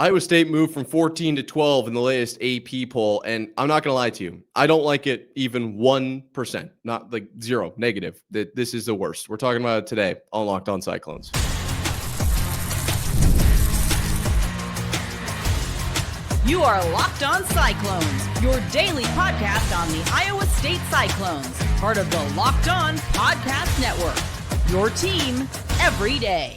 Iowa State moved from 14 to 12 in the latest AP poll, and I'm not going to lie to you. I don't like it even 1%, not like zero, negative. That this is the worst. We're talking about it today on Locked On Cyclones. You are Locked On Cyclones, your daily podcast on the Iowa State Cyclones, part of the Locked On Podcast Network, your team every day.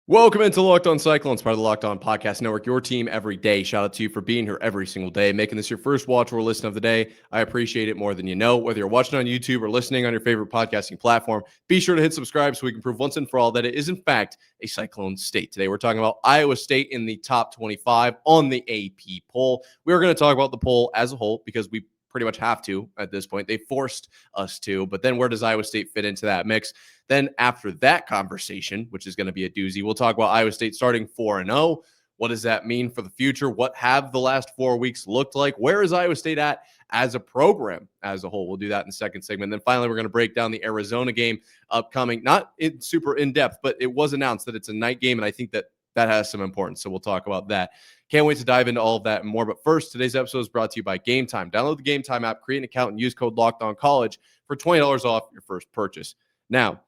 Welcome into Locked On Cyclones, part of the Locked On Podcast Network, your team every day. Shout out to you for being here every single day, making this your first watch or listen of the day. I appreciate it more than you know. Whether you're watching on YouTube or listening on your favorite podcasting platform, be sure to hit subscribe so we can prove once and for all that it is, in fact, a Cyclone state. Today, we're talking about Iowa State in the top 25 on the AP poll. We're going to talk about the poll as a whole because we pretty much have to at this point. They forced us to, but then where does Iowa State fit into that mix? Then after that conversation, which is going to be a doozy, we'll talk about Iowa State starting 4-0. What does that mean for the future? What have the last 4 weeks looked like? Where is Iowa State at as a program as a whole? We'll do that in the second segment. Then finally, we're going to break down the Arizona game upcoming. Not super in-depth, but it was announced that it's a night game, and I think that has some importance. So we'll talk about that. Can't wait to dive into all of that and more. But first, today's episode is brought to you by Game Time. Download the Game Time app, create an account, and use code LOCKEDONCollege for $20 off your first purchase. Now,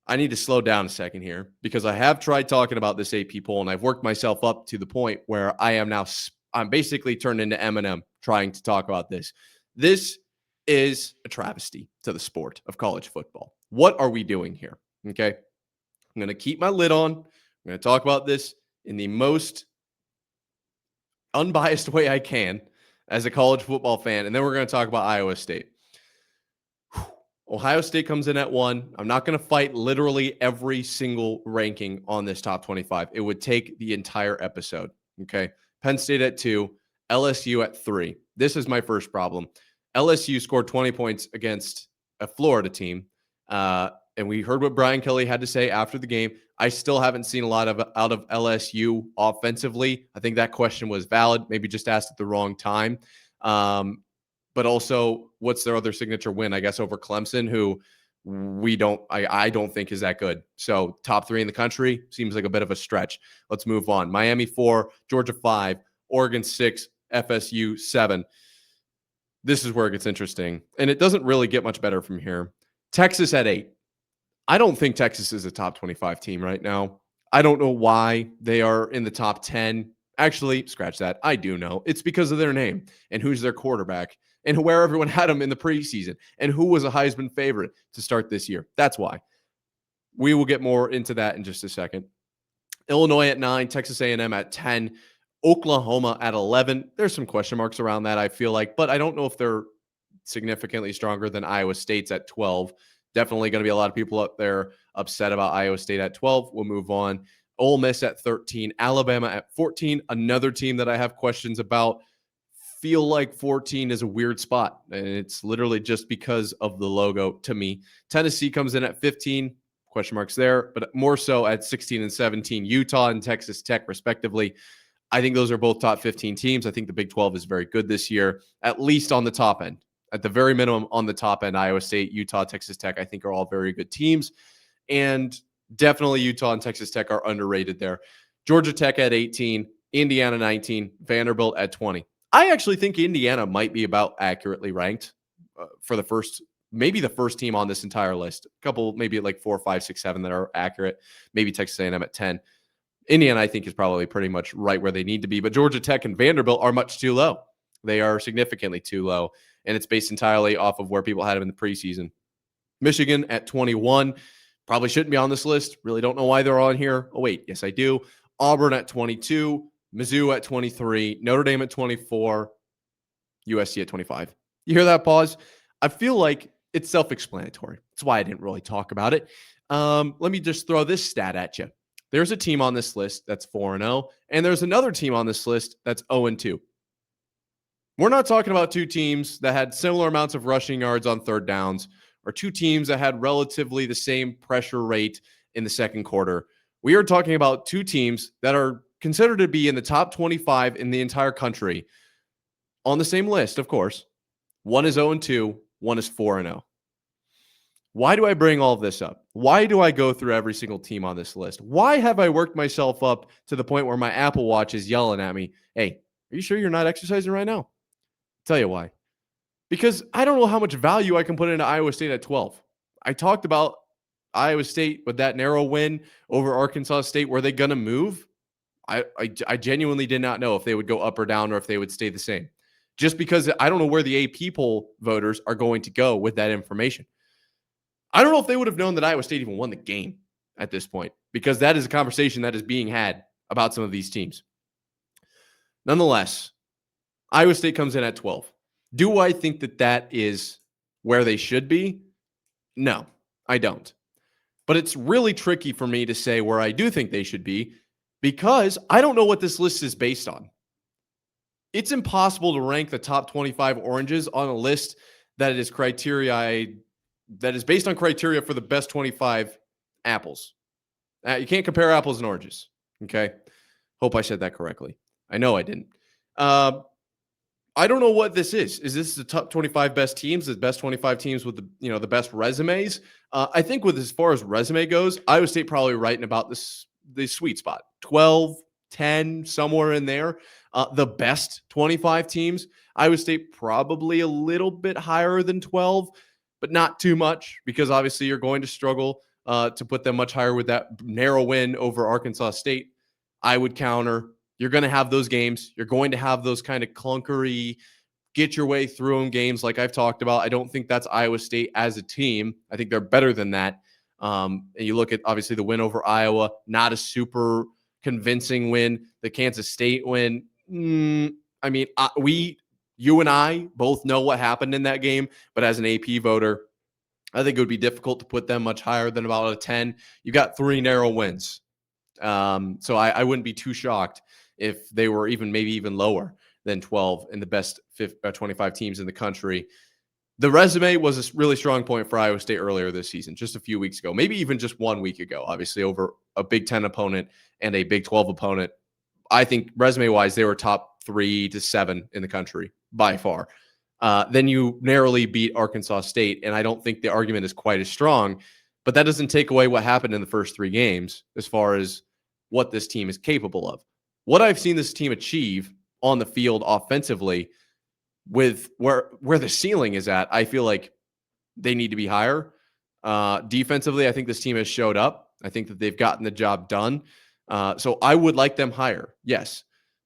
I need to slow down a second here because I have tried talking about this AP poll, and I've worked myself up to the point where I'm basically turned into Eminem trying to talk about this. This is a travesty to the sport of college football. What are we doing here? Okay. I'm going to keep my lid on. I'm going to talk about this in the most unbiased way I can as a college football fan, and then we're going to talk about Iowa State. Ohio State comes in at 1. I'm not going to fight literally every single ranking on this top 25. It would take the entire episode. Okay. Penn State at 2, LSU at 3. This is my first problem. LSU scored 20 points against a Florida team. And we heard what Brian Kelly had to say after the game. I still haven't seen a lot out of LSU offensively. I think that question was valid, maybe just asked at the wrong time. But also, what's their other signature win? I guess over Clemson, who I don't think is that good. So top 3 in the country seems like a bit of a stretch. Let's move on. Miami 4, Georgia 5, Oregon 6, FSU 7. This is where it gets interesting. And it doesn't really get much better from here. Texas at 8. I don't think Texas is a top 25 team right now. I don't know why they are in the top 10. Actually, scratch that. I do know. It's because of their name and who's their quarterback and where everyone had them in the preseason and who was a Heisman favorite to start this year. That's why. We will get more into that in just a second. Illinois at 9, Texas A&M at 10, Oklahoma at 11. There's some question marks around that, I feel like, but I don't know if they're significantly stronger than Iowa State's at 12. Definitely going to be a lot of people up there upset about Iowa State at 12. We'll move on. Ole Miss at 13, Alabama at 14. Another team that I have questions about. Feel like 14 is a weird spot, and it's literally just because of the logo to me. Tennessee comes in at 15, question marks there, but more so at 16 and 17. Utah and Texas Tech, respectively. I think those are both top 15 teams. I think the Big 12 is very good this year, at least on the top end. At the very minimum, on the top end, Iowa State, Utah, Texas Tech, I think are all very good teams. And definitely Utah and Texas Tech are underrated there. Georgia Tech at 18, Indiana 19, Vanderbilt at 20. I actually think Indiana might be about accurately ranked for the first team on this entire list. A couple, maybe like 4, 5, 6, 7 that are accurate. Maybe Texas A&M at 10. Indiana, I think, is probably pretty much right where they need to be. But Georgia Tech and Vanderbilt are much too low. They are significantly too low. And it's based entirely off of where people had them in the preseason. Michigan at 21. Probably shouldn't be on this list. Really don't know why they're on here. Oh, wait. Yes, I do. Auburn at 22. Mizzou at 23. Notre Dame at 24. USC at 25. You hear that pause? I feel like it's self-explanatory. That's why I didn't really talk about it. Let me just throw this stat at you. There's a team on this list that's 4-0, and there's another team on this list that's 0-2. We're not talking about two teams that had similar amounts of rushing yards on third downs or two teams that had relatively the same pressure rate in the second quarter. We are talking about two teams that are considered to be in the top 25 in the entire country on the same list, of course. One is 0-2, one is 4-0. Why do I bring all of this up? Why do I go through every single team on this list? Why have I worked myself up to the point where my Apple Watch is yelling at me, hey, are you sure you're not exercising right now? Tell you why. Because I don't know how much value I can put into Iowa State at 12. I talked about Iowa State with that narrow win over Arkansas State. Were they going to move? I genuinely did not know if they would go up or down or if they would stay the same. Just because I don't know where the AP poll voters are going to go with that information. I don't know if they would have known that Iowa State even won the game at this point, because that is a conversation that is being had about some of these teams. Nonetheless, Iowa State comes in at 12. Do I think that that is where they should be? No, I don't. But it's really tricky for me to say where I do think they should be, because I don't know what this list is based on. It's impossible to rank the top 25 oranges on a list that is based on criteria for the best 25 apples. You can't compare apples and oranges. Okay. Hope I said that correctly. I know I didn't. I don't know what this is. Is this the top 25 best teams, the best 25 teams with the best resumes? I think with as far as resume goes, Iowa State probably right in about the sweet spot, 12, 10, somewhere in there. The best 25 teams, Iowa State probably a little bit higher than 12, but not too much, because obviously you're going to struggle to put them much higher with that narrow win over Arkansas State. I would counter. You're going to have those games. You're going to have those kind of clunkery, get your way through them games like I've talked about. I don't think that's Iowa State as a team. I think they're better than that. And you look at, obviously, the win over Iowa, not a super convincing win. The Kansas State win, I mean, you and I both know what happened in that game, but as an AP voter, I think it would be difficult to put them much higher than about a 10. You got 3 narrow wins. So I wouldn't be too shocked if they were maybe even lower than 12 in the best 25 teams in the country. The resume was a really strong point for Iowa State earlier this season, just a few weeks ago, maybe even just 1 week ago, obviously over a Big Ten opponent and a Big 12 opponent. I think resume-wise, they were top 3 to 7 in the country by far. Then you narrowly beat Arkansas State, and I don't think the argument is quite as strong, but that doesn't take away what happened in the first 3 games as far as what this team is capable of. What I've seen this team achieve on the field offensively, with where the ceiling is at, I feel like they need to be higher. Defensively, I think this team has showed up. I think that they've gotten the job done. So I would like them higher, yes.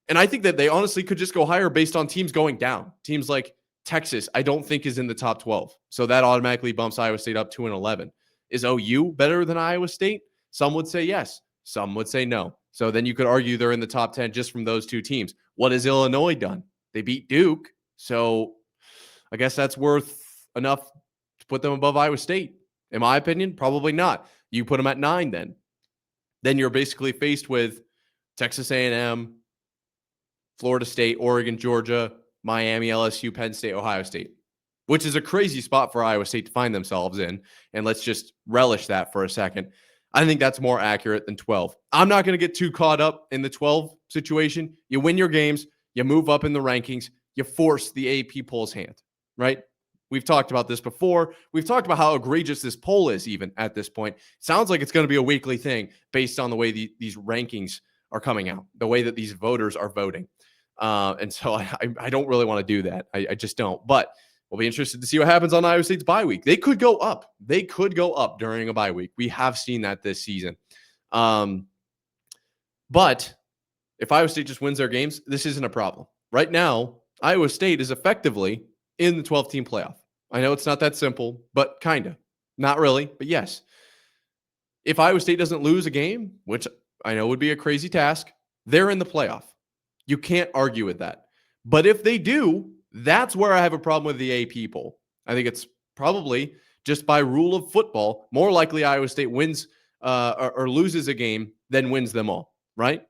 And I think that they honestly could just go higher based on teams going down. Teams like Texas, I don't think is in the top 12. So that automatically bumps Iowa State up to an 11. Is OU better than Iowa State? Some would say yes. Some would say no. So then you could argue they're in the top 10 just from those 2 teams. What has Illinois done? They beat Duke. So I guess that's worth enough to put them above Iowa State. In my opinion, probably not. You put them at 9 then. Then you're basically faced with Texas A&M, Florida State, Oregon, Georgia, Miami, LSU, Penn State, Ohio State, which is a crazy spot for Iowa State to find themselves in. And let's just relish that for a second. I think that's more accurate than 12. I'm not going to get too caught up in the 12 situation. You win your games, you move up in the rankings, you force the AP poll's hand, right? We've talked about this before. We've talked about how egregious this poll is even at this point. Sounds like it's going to be a weekly thing based on the way these rankings are coming out, the way that these voters are voting. And so I don't really want to do that. I just don't. But we'll be interested to see what happens on Iowa State's bye week. They could go up. They could go up during a bye week. We have seen that this season. But if Iowa State just wins their games, this isn't a problem. Right now, Iowa State is effectively in the 12-team playoff. I know it's not that simple, but kind of. Not really, but yes. If Iowa State doesn't lose a game, which I know would be a crazy task, they're in the playoff. You can't argue with that. But if they do, that's where I have a problem with the AP poll. I think it's probably just by rule of football, more likely Iowa State wins or loses a game than wins them all, right?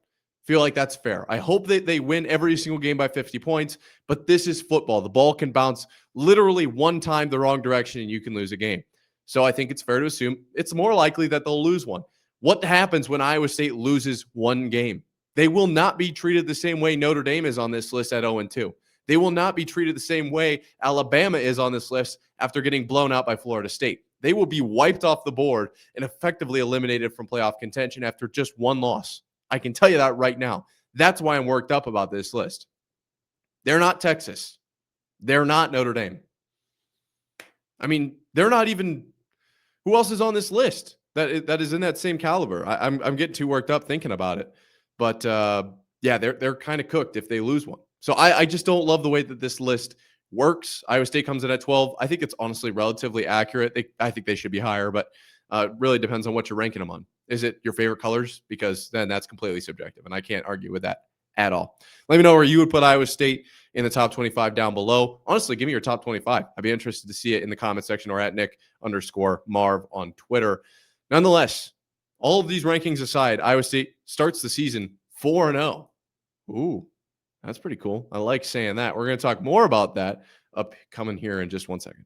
Feel like that's fair. I hope that they win every single game by 50 points, but this is football. The ball can bounce literally one time the wrong direction and you can lose a game. So I think it's fair to assume it's more likely that they'll lose one. What happens when Iowa State loses one game? They will not be treated the same way Notre Dame is on this list at 0-2. They will not be treated the same way Alabama is on this list after getting blown out by Florida State. They will be wiped off the board and effectively eliminated from playoff contention after just one loss. I can tell you that right now. That's why I'm worked up about this list. They're not Texas. They're not Notre Dame. I mean, they're not even – who else is on this list that is in that same caliber? I'm getting too worked up thinking about it. But, yeah, they're kind of cooked if they lose one. So I just don't love the way that this list works. Iowa State comes in at 12. I think it's honestly relatively accurate. I think they should be higher, but it really depends on what you're ranking them on. Is it your favorite colors? Because then that's completely subjective, and I can't argue with that at all. Let me know where you would put Iowa State in the top 25 down below. Honestly, give me your top 25. I'd be interested to see it in the comment section or at Nick_Marv on Twitter. Nonetheless, all of these rankings aside, Iowa State starts the season 4-0. Ooh, that's pretty cool. I like saying that. We're going to talk more about that coming here in just 1 second.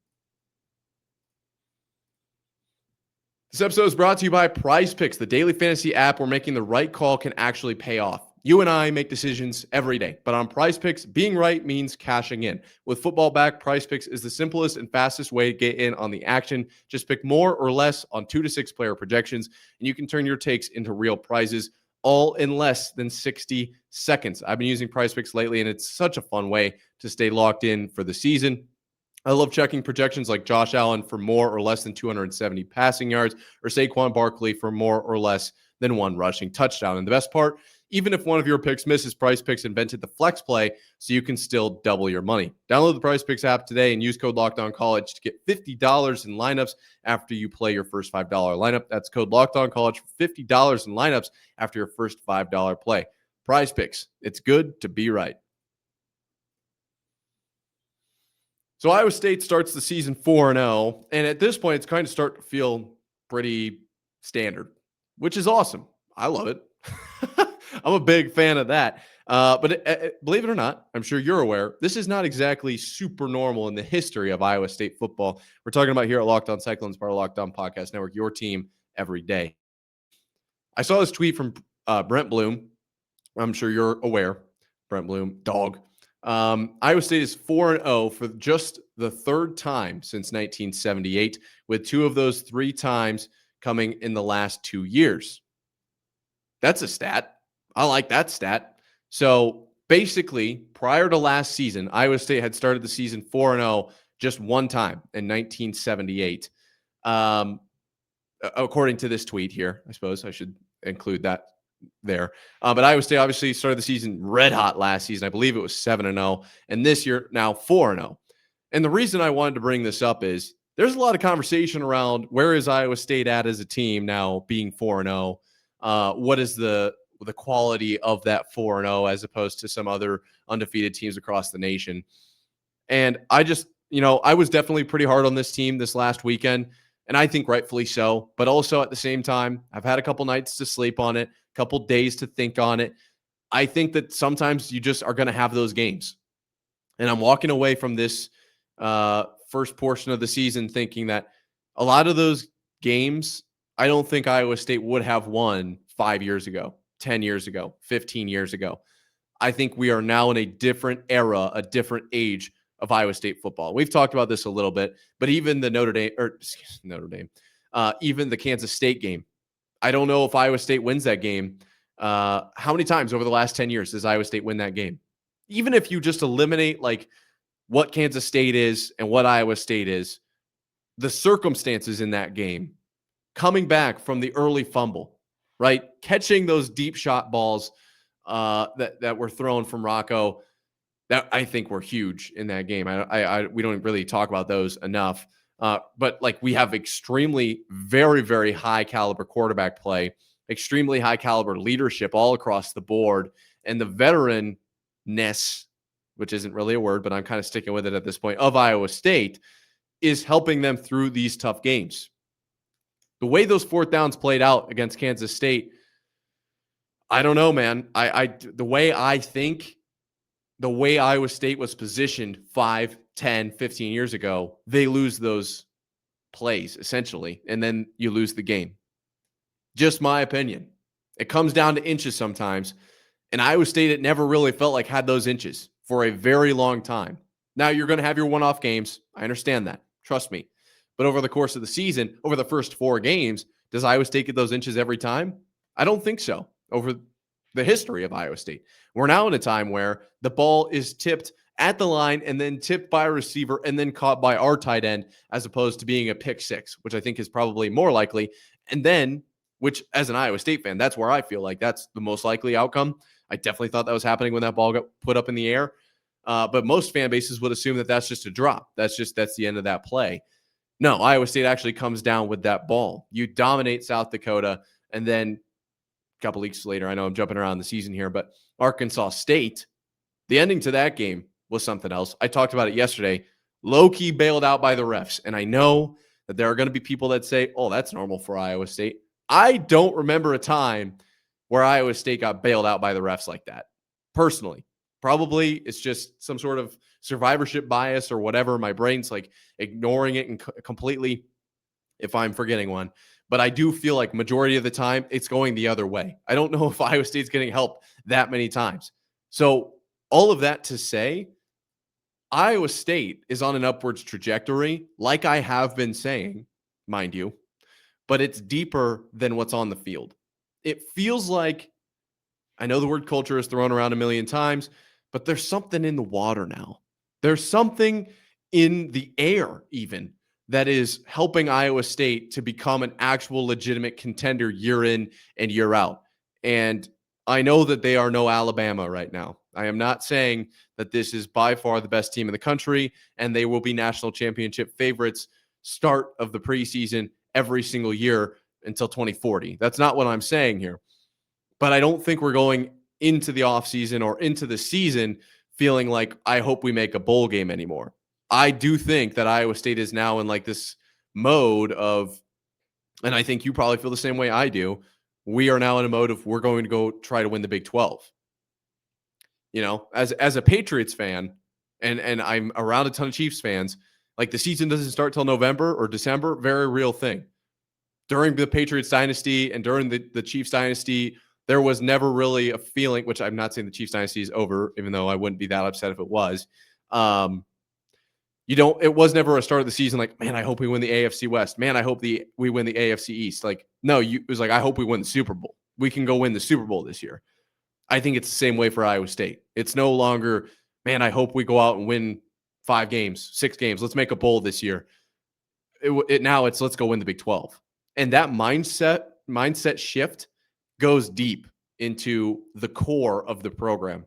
This episode is brought to you by Prize Picks, the daily fantasy app where making the right call can actually pay off. You and I make decisions every day, but on Prize Picks, being right means cashing in. With football back, Prize Picks is the simplest and fastest way to get in on the action. Just pick more or less on 2 to 6 player projections, and you can turn your takes into real prizes, all in less than 60 seconds. I've been using Prize Picks lately, and it's such a fun way to stay locked in for the season. I love checking projections like Josh Allen for more or less than 270 passing yards or Saquon Barkley for more or less than 1 rushing touchdown. And the best part, even if one of your picks misses, Prize Picks invented the flex play so you can still double your money. Download the Prize Picks app today and use code LOCKEDONCollege to get $50 in lineups after you play your first $5 lineup. That's code LOCKEDONCollege for $50 in lineups after your first $5 play. Prize Picks. It's good to be right. So Iowa State starts the season 4-0, and at this point, it's kind of starting to feel pretty standard, which is awesome. I love it. I'm a big fan of that. But believe it or not, I'm sure you're aware, this is not exactly super normal in the history of Iowa State football. We're talking about here at Locked On Cyclones, part of Locked On Podcast Network, your team every day. I saw this tweet from Brent Bloom. I'm sure you're aware. Brent Bloom, dog. Iowa State is 4-0 for just the 3rd time since 1978, with 2 of those 3 times coming in the last 2 years. That's a stat. I like that stat. So basically, prior to last season, Iowa State had started the season 4-0 just 1 time in 1978. According to this tweet here, I suppose I should include that there. But Iowa State obviously started the season red hot last season. I believe it was 7-0. And this year, now 4-0. And the reason I wanted to bring this up is there's a lot of conversation around where is Iowa State at as a team now being 4-0. What is the quality of that 4-0 as opposed to some other undefeated teams across the nation? And I just, I was definitely pretty hard on this team this last weekend, and I think rightfully so. But also at the same time, I've had a couple nights to sleep on it, a couple days to think on it. I think that sometimes you just are going to have those games. And I'm walking away from this first portion of the season thinking that a lot of those games, I don't think Iowa State would have won 5 years ago, 10 years ago, 15 years ago. I think we are now in a different era, a different age of Iowa State football. We've talked about this a little bit, but even the even the Kansas State game, I don't know if Iowa State wins that game. How many times over the last 10 years does Iowa State win that game? Even if you just eliminate like what Kansas State is and what Iowa State is, the circumstances in that game, coming back from the early fumble, right? Catching those deep shot balls that were thrown from Rocco, that I think were huge in that game. We don't really talk about those enough. But like we have extremely, very, very high caliber quarterback play, extremely high caliber leadership all across the board. And the veteranness, which isn't really a word, but I'm kind of sticking with it at this point, of Iowa State is helping them through these tough games. The way those 4th downs played out against Kansas State, I don't know, man. The way I think, the way Iowa State was positioned 5, 10, 15 years ago, they lose those plays essentially, and then you lose the game. Just my opinion. It comes down to inches sometimes, and Iowa State, it never really felt like had those inches for a very long time. Now you're going to have your one-off games. I understand that. Trust me. But over the course of the season, over the first 4 games, does Iowa State get those inches every time? I don't think so. Over the history of Iowa State, we're now in a time where the ball is tipped at the line and then tipped by a receiver and then caught by our tight end, as opposed to being a pick six, which I think is probably more likely. And then, which as an Iowa State fan, that's where I feel like that's the most likely outcome. I definitely thought that was happening when that ball got put up in the air. But most fan bases would assume that that's just a drop. That's the end of that play. No, Iowa State actually comes down with that ball. You dominate South Dakota, and then a couple weeks later, I know I'm jumping around the season here, but Arkansas State, the ending to that game was something else. I talked about it yesterday. Low-key bailed out by the refs. And I know that there are going to be people that say, oh, that's normal for Iowa State. I don't remember a time where Iowa State got bailed out by the refs like that, personally. Probably it's just some sort of survivorship bias or whatever. My brain's like ignoring it and completely if I'm forgetting one. But I do feel like majority of the time it's going the other way. I don't know if Iowa State's getting help that many times. So all of that to say, Iowa State is on an upwards trajectory, like I have been saying, mind you, but it's deeper than what's on the field. It feels like, I know the word culture is thrown around a million times, but there's something in the water now. There's something in the air even that is helping Iowa State to become an actual legitimate contender year in and year out. And I know that they are no Alabama right now. I am not saying that this is by far the best team in the country and they will be national championship favorites start of the preseason every single year until 2040. That's not what I'm saying here. But I don't think we're going into the offseason or into the season feeling like I hope we make a bowl game anymore. I do think that Iowa State is now in like this mode of, and I think you probably feel the same way I do, we are now in a mode of we're going to go try to win the Big 12. You know, as a Patriots fan, and I'm around a ton of Chiefs fans, like the season doesn't start till November or December, very real thing. During the Patriots dynasty and during the Chiefs dynasty, there was never really a feeling, which I'm not saying the Chiefs dynasty is over, even though I wouldn't be that upset if it was. It was never a start of the season like, man, I hope we win the AFC West. Man, I hope we win the AFC East. Like, no, it was like, I hope we win the Super Bowl. We can go win the Super Bowl this year. I think it's the same way for Iowa State. It's no longer, man, I hope we go out and win 5 games, 6 games. Let's make a bowl this year. Now it's let's go win the Big 12. And that mindset shift goes deep into the core of the program.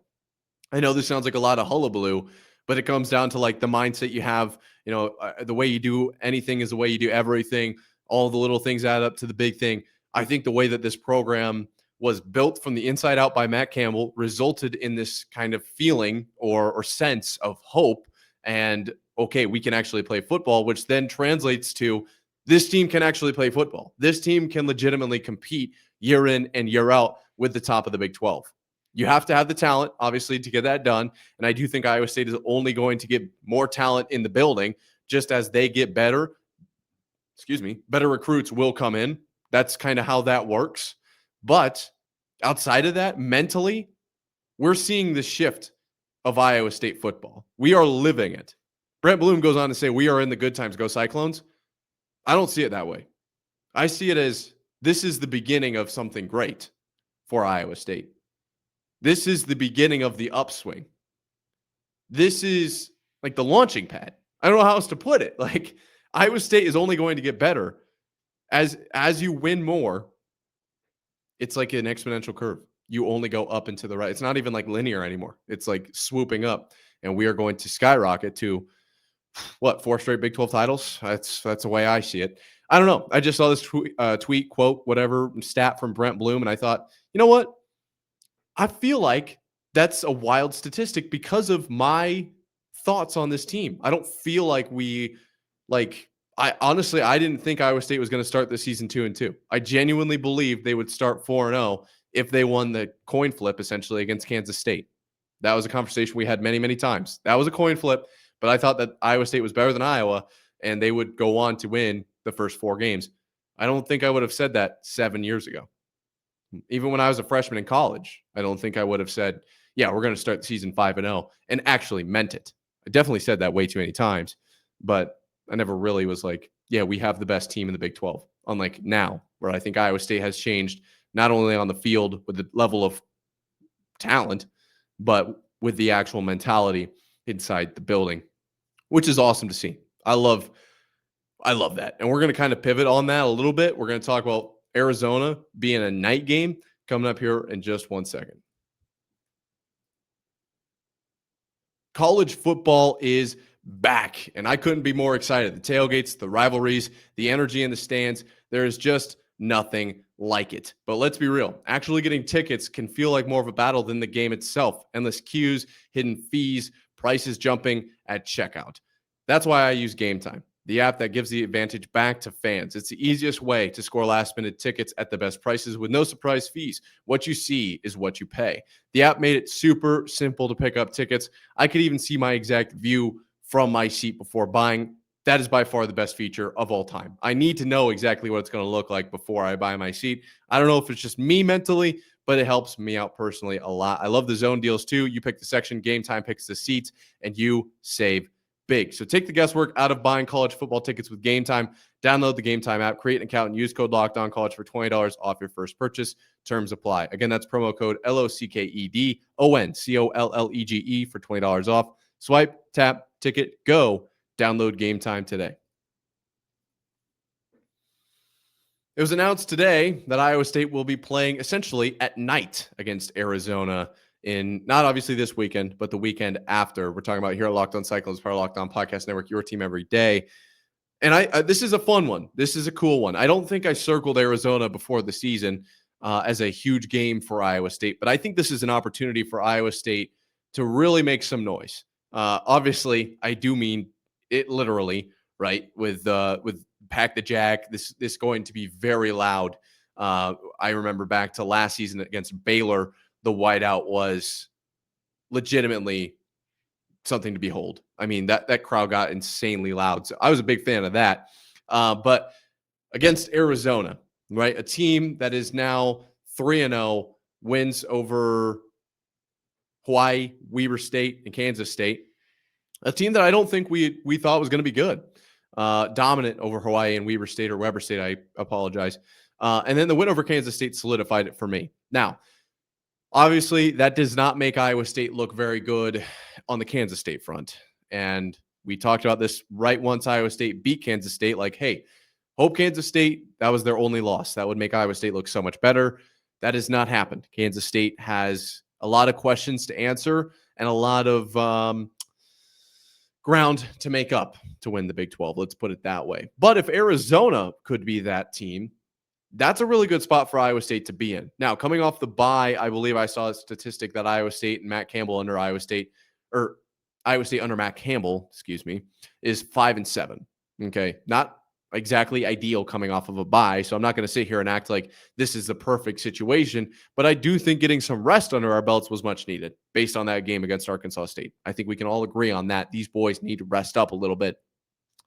I know this sounds like a lot of hullabaloo, but it comes down to like the mindset you have, the way you do anything is the way you do everything. All the little things add up to the big thing. I think the way that this program was built from the inside out by Matt Campbell resulted in this kind of feeling or sense of hope. And okay, we can actually play football, which then translates to this team can actually play football. This team can legitimately compete year in and year out with the top of the Big 12. You have to have the talent, obviously, to get that done. And I do think Iowa State is only going to get more talent in the building just as they get better. Better recruits will come in. That's kind of how that works. But outside of that, mentally, we're seeing the shift of Iowa State football. We are living it. Brent Bloom goes on to say, we are in the good times. Go Cyclones. I don't see it that way. I see it as this is the beginning of something great for Iowa State. This is the beginning of the upswing. This is like the launching pad. I don't know how else to put it. Like Iowa State is only going to get better as you win more. It's like an exponential curve. You only go up and to the right. It's not even like linear anymore. It's like swooping up, and we are going to skyrocket to 4 straight Big 12 titles. That's the way I see it. I don't know. I just saw this tweet, quote, whatever stat from Brent Bloom, and I thought, you know what? I feel like that's a wild statistic because of my thoughts on this team. I don't feel like I didn't think Iowa State was going to start the season 2-2. I genuinely believed they would start 4-0 if they won the coin flip essentially against Kansas State. That was a conversation we had many, many times. That was a coin flip, but I thought that Iowa State was better than Iowa and they would go on to win the first 4 games. I don't think I would have said that 7 years ago. Even when I was a freshman in college, I don't think I would have said, yeah, we're going to start the season 5-0 and actually meant it. I definitely said that way too many times, but I never really was like, yeah, we have the best team in the Big 12. Unlike now, where I think Iowa State has changed not only on the field with the level of talent, but with the actual mentality inside the building, which is awesome to see. I love that. And we're going to kind of pivot on that a little bit. We're going to talk about Arizona being a night game coming up here in just 1 second. College football is back, and I couldn't be more excited. The tailgates, the rivalries, the energy in the stands, there is just nothing like it. But let's be real. Actually getting tickets can feel like more of a battle than the game itself. Endless queues, hidden fees, prices jumping at checkout. That's why I use Game Time, the app that gives the advantage back to fans. It's the easiest way to score last-minute tickets at the best prices with no surprise fees. What you see is what you pay. The app made it super simple to pick up tickets. I could even see my exact view from my seat before buying. That is by far the best feature of all time. I need to know exactly what it's going to look like before I buy my seat. I don't know if it's just me mentally, but it helps me out personally a lot. I love the zone deals too. You pick the section, Game Time picks the seats, and you save big. So take the guesswork out of buying college football tickets with Game Time. Download the Game Time app, create an account, and use code LOCKEDONCollege for $20 off your first purchase. Terms apply. Again, that's promo code LOCKEDONCOLLEGE for $20 off. Swipe, tap, ticket, go. Download Game Time today. It was announced today that Iowa State will be playing essentially at night against Arizona in not obviously this weekend, but the weekend after. We're talking about here at Locked On Cyclones, part of Locked On Podcast Network, your team every day. And I this is a fun one. This is a cool one. I don't think I circled Arizona before the season as a huge game for Iowa State, but I think this is an opportunity for Iowa State to really make some noise. Obviously, I do mean it literally, right? With Pack the Jack, this going to be very loud. I remember back to last season against Baylor, the whiteout was legitimately something to behold. I mean, that crowd got insanely loud. So I was a big fan of that. But against Arizona, right? A team that is now 3-0, wins over Hawaii, Weber State, and Kansas State. A team that I don't think we thought was going to be good. Dominant over Hawaii and Weber State, or Weber State, I apologize. And then the win over Kansas State solidified it for me. Now, obviously, that does not make Iowa State look very good on the Kansas State front. And we talked about this right once Iowa State beat Kansas State. Like, hey, hope Kansas State, that was their only loss. That would make Iowa State look so much better. That has not happened. Kansas State has a lot of questions to answer and a lot of ground to make up to win the Big 12. Let's put it that way. But if Arizona could be that team, that's a really good spot for Iowa State to be in. Now, coming off the bye, I believe I saw a statistic that Iowa State and Matt Campbell under Iowa State under Matt Campbell, is 5-7. Okay. Not exactly ideal coming off of a bye. So I'm not going to sit here and act like this is the perfect situation, but I do think getting some rest under our belts was much needed based on that game against Arkansas State. I think we can all agree on that. These boys need to rest up a little bit.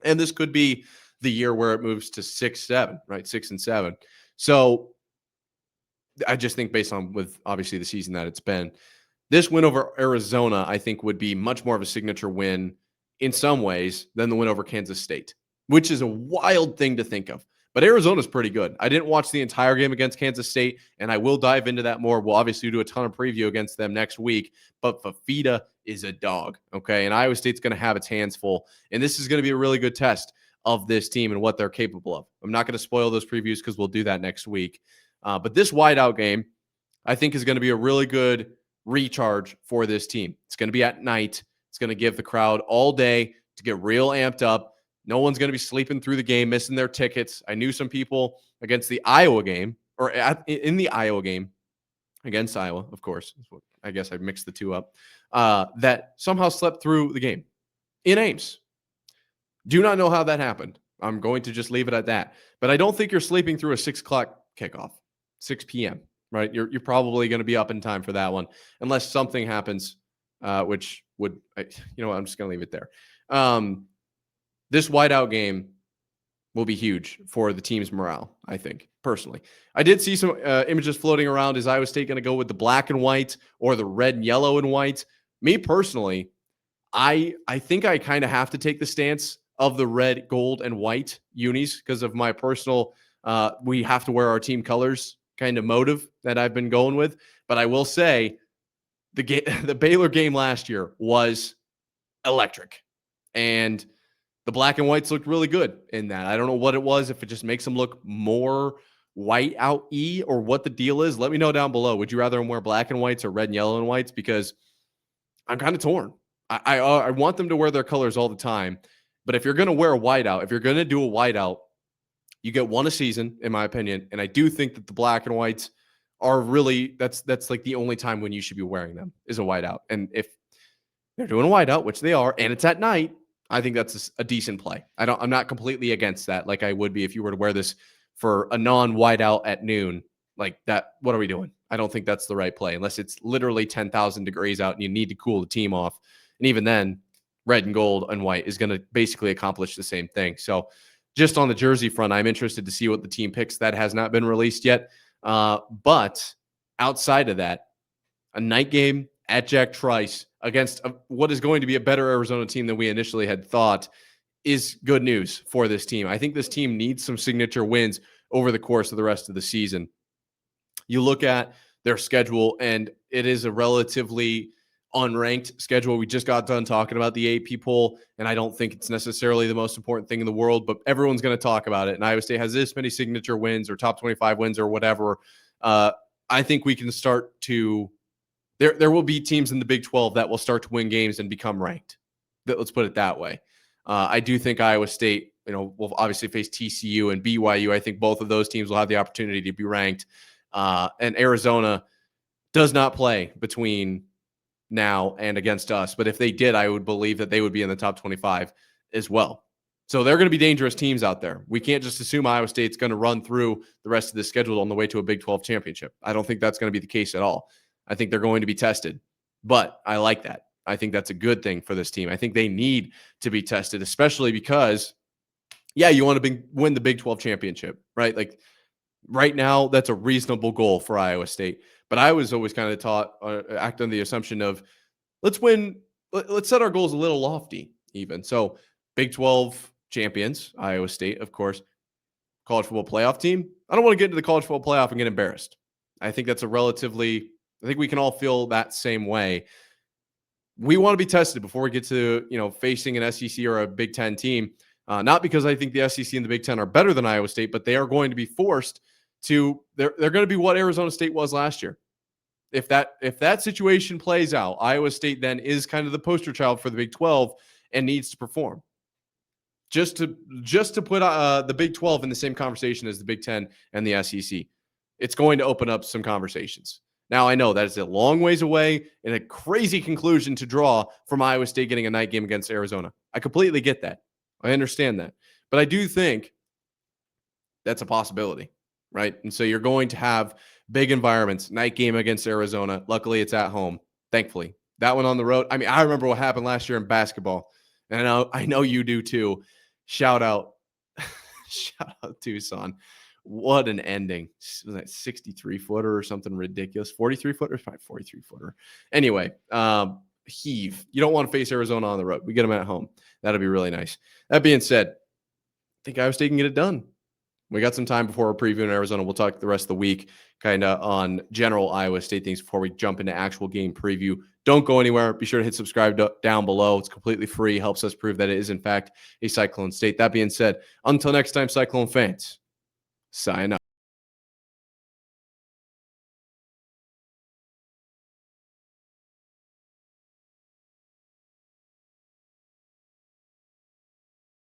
And this could be the year where it moves to 6-7, right? 6-7. So I just think based on with obviously the season that it's been, this win over Arizona, I think would be much more of a signature win in some ways than the win over Kansas State, which is a wild thing to think of. But Arizona's pretty good. I didn't watch the entire game against Kansas State, and I will dive into that more. We'll obviously do a ton of preview against them next week, but Fafita is a dog, okay? And Iowa State's going to have its hands full, and this is going to be a really good test of this team and what they're capable of. I'm not going to spoil those previews because we'll do that next week. But this wideout game, I think, is going to be a really good recharge for this team. It's going to be at night. It's going to give the crowd all day to get real amped up. No one's going to be sleeping through the game, missing their tickets. I knew some people against the Iowa game, or in the Iowa game, against Iowa, of course. I guess I mixed the two up, that somehow slept through the game in Ames. Do not know how that happened. I'm going to just leave it at that. But I don't think you're sleeping through a 6 o'clock kickoff, 6 p.m., right? You're probably going to be up in time for that one, unless something happens, which would, I'm just going to leave it there. This whiteout game will be huge for the team's morale, I think, personally. I did see some images floating around. Is Iowa State going to go with the black and white or the red and yellow and white? Me personally, I think I kind of have to take the stance of the red, gold, and white unis because of my personal we have to wear our team colors kind of motive that I've been going with. But I will say the Baylor game last year was electric. And the black and whites looked really good in that. I don't know what it was, if it just makes them look more white out-y or what the deal is. Let me know down below. Would you rather them wear black and whites or red and yellow and whites? Because I'm kind of torn. I want them to wear their colors all the time. But if you're going to wear a whiteout, if you're going to do a whiteout, you get one a season, in my opinion. And I do think that the black and whites are really, that's like the only time when you should be wearing them is a whiteout. And if they're doing a whiteout, which they are, and it's at night, I think that's a decent play. I'm not completely against that, like I would be if you were to wear this for a non-whiteout at noon. Like that, what are we doing? I don't think that's the right play unless it's literally 10,000 degrees out and you need to cool the team off. And even then, red and gold and white is going to basically accomplish the same thing. So just on the jersey front, I'm interested to see what the team picks. That has not been released yet. But outside of that, a night game at Jack Trice against what is going to be a better Arizona team than we initially had thought is good news for this team. I think this team needs some signature wins over the course of the rest of the season. You look at their schedule, and it is a relatively unranked schedule. We just got done talking about the AP poll, and I don't think it's necessarily the most important thing in the world, but everyone's going to talk about it. And Iowa State has this many signature wins or top 25 wins or whatever. I think we can start to there will be teams in the Big 12 that will start to win games and become ranked. Let's put it that way. I do think Iowa State, will obviously face TCU and BYU. I think both of those teams will have the opportunity to be ranked. And Arizona does not play between now and against us. But if they did, I would believe that they would be in the top 25 as well. So they're going to be dangerous teams out there. We can't just assume Iowa State's going to run through the rest of the schedule on the way to a Big 12 championship. I don't think that's going to be the case at all. I think they're going to be tested. But I like that. I think that's a good thing for this team. I think they need to be tested, especially because, you want to win the Big 12 championship, right? Like right now, that's a reasonable goal for Iowa State. But I was always kind of taught, act on the assumption of let's set our goals a little lofty even. So Big 12 champions, Iowa State, of course, college football playoff team. I don't want to get into the college football playoff and get embarrassed. I think that's I think we can all feel that same way. We want to be tested before we get to, facing an SEC or a Big Ten team. Not because I think the SEC and the Big Ten are better than Iowa State, but they are going to be forced to, they're going to be what Arizona State was last year. If that situation plays out, Iowa State then is kind of the poster child for the Big 12 and needs to perform. Just to put the Big 12 in the same conversation as the Big 10 and the SEC. It's going to open up some conversations. Now, I know that is a long ways away and a crazy conclusion to draw from Iowa State getting a night game against Arizona. I completely get that. I understand that. But I do think that's a possibility, right? And so you're going to have big environments, night game against Arizona. Luckily, it's at home, thankfully. That one on the road. I mean, I remember what happened last year in basketball. And I know you do too. Shout out Tucson. What an ending. Was that 63-footer or something ridiculous? 43-footer? 43-footer. Anyway, heave. You don't want to face Arizona on the road. We get them at home. That'll be really nice. That being said, I think Iowa State can get it done. We got some time before we're previewing Arizona. We'll talk the rest of the week kind of on general Iowa State things before we jump into actual game preview. Don't go anywhere. Be sure to hit subscribe down below. It's completely free. Helps us prove that it is, in fact, a Cyclone state. That being said, until next time, Cyclone fans, sign up.